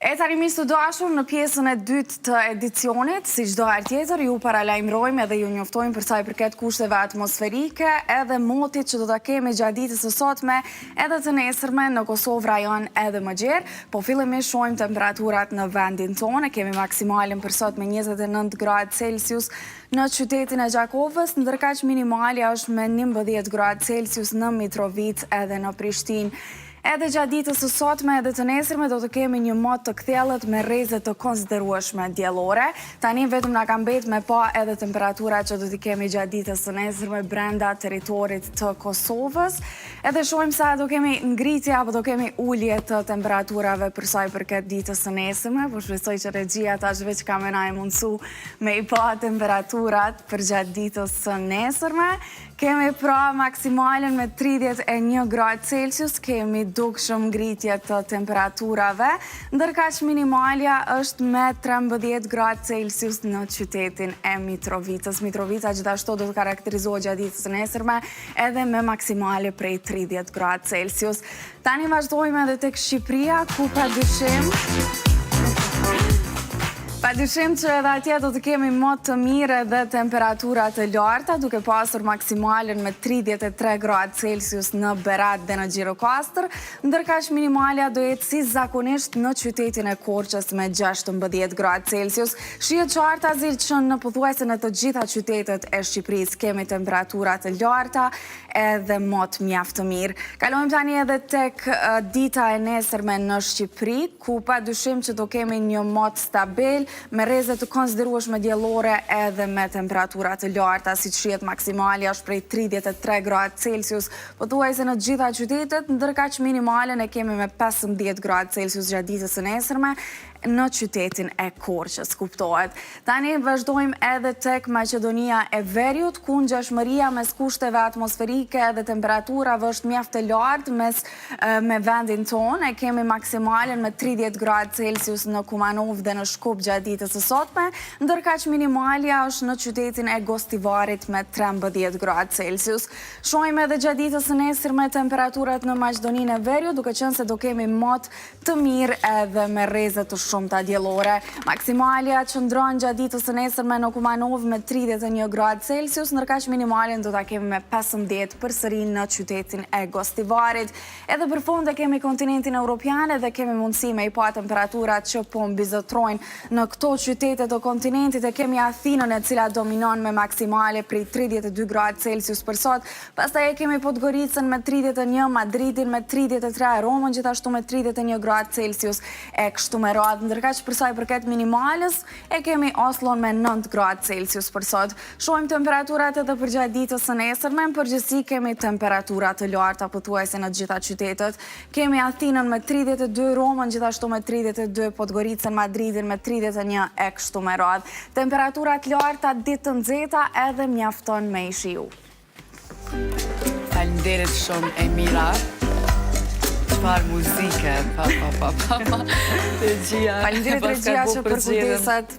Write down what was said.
E tani miq të dashur, në pjesën e dytë të edicionit, si çdo herë tjetër, ju paralajmërojmë edhe ju njoftojmë për sa i përket kushteve atmosferike edhe motit që do ta kemi gjatë ditës së sotme edhe të nesërme në Kosovë, rajon edhe më gjerë. Po fillimisht shohim temperaturat në vendin tonë. Kemi maksimalen për sot me 29 gradë Celsius në qytetin e Gjakovës, ndërkaq minimalja është me 11 gradë Celsius në Mitrovic edhe në Prishtinë. Edhe gjatë ditës së sotme edhe të nesërme do të kemi një mot të kthjellët me rreze të konsiderueshme diellore. Tani vetëm na ka mbetë me pa edhe temperatura që do t'i kemi gjatë ditës së nesërme brenda territorit të Kosovës. Edhe shohim sa do kemi ngritje apo do kemi ulje të temperaturave për sa i përket ditës së nesërme, po shpresoj që regjia tash veç ka më na e mundsu me i pa temperaturat për gjatë ditës së nesërme. Kemi pra maksimalen me 31 gradë Celsius, kemi dukshëm ngritje të temperaturave, ndërkaq minimalja është me 13 gradë Celsius në qytetin e Mitrovicës. Mitrovica gjithashtu do të karakterizohet gjatë ditës së nesërme edhe me maksimale prej 30 gradë Celsius. Tani vazhdojmë edhe tek Shqipëria, ku padyshim që edhe atje do të kemi mot të mire dhe temperaturat të larta, duke pasur maksimalen me 33 gradë Celsius në Berat dhe në Gjirokastër, ndërkaq minimalja do jetë si zakonisht në qytetin e Korçës me 16 gradë Celsius. Shihet qarta që në pothuajse në të gjitha qytetet e Shqipërisë kemi temperaturat të larta edhe mot mjaft të mirë. Kalojmë tani edhe tek dita e nesërme në Shqipëri, ku padyshim që do kemi një mot stabil, me rreze të konsiderueshme diellore edhe me temperatura të larta, siç shihet maksimalja është prej 33 gradë Celsius, pothuajse në të gjitha qytetet, ndërkaq minimalen e kemi me 15 gradë Celsius gjatë ditës së nesërme në qytetin e Korçës, kuptohet. Tani vazhdojmë edhe tek Maqedonia e Veriut, ku ngjashmëria mes kushteve atmosferike dhe temperaturave është mjaft e lartë me vendin tonë. E kemi maksimalen me 30 gradë Celsius në Kumanov dhe në Shkup gjatë ditës së sotme, ndërkaq minimalja është në qytetin e Gostivarit me 13 gradë Celsius. Shohim edhe gjatë ditës së nesërme temperaturat në Maqedoninë e Veriut, duke qenë se do kemi mot të mirë edhe me rreze të shumta diellore. Maksimalja qëndron gjatë ditës së nesërme në Kumanov me 31 gradë Celsius, ndërkaq minimalen do ta kemi me 15 përsëri në qytetin e Gostivarit. Edhe për fund e kemi kontinentin evropian dhe kemi mundësi me i pa temperaturat që po mbizotrojnë në këto qytete të kontinentit. E kemi Athinën, e cila dominon me maksimale prej 32 gradë Celsius për sot. Pastaj e kemi Podgoricën me 31, Madridin me 33, Romën gjithashtu me 31 gradë Celsius e kështu me radhë. Ndërkaq për sa i përket minimalës, e kemi Oslon me 9 gradë Celsius për sot. Shohim temperaturat edhe për gjatë ditës së nesërme, në përgjithësi kemi temperaturat të larta pothuajse në të gjitha qytetet. Kemi Athinën me 32, Romën gjithashtu me 32, Podgoricën, Madridin me 31 e kështu me radhë. Temperaturat larta, ditë të nxehta edhe mjafton me i shiu. Faleminderit shumë Emira. Çfarë muzike, Faleminderit regjia që për kujdesat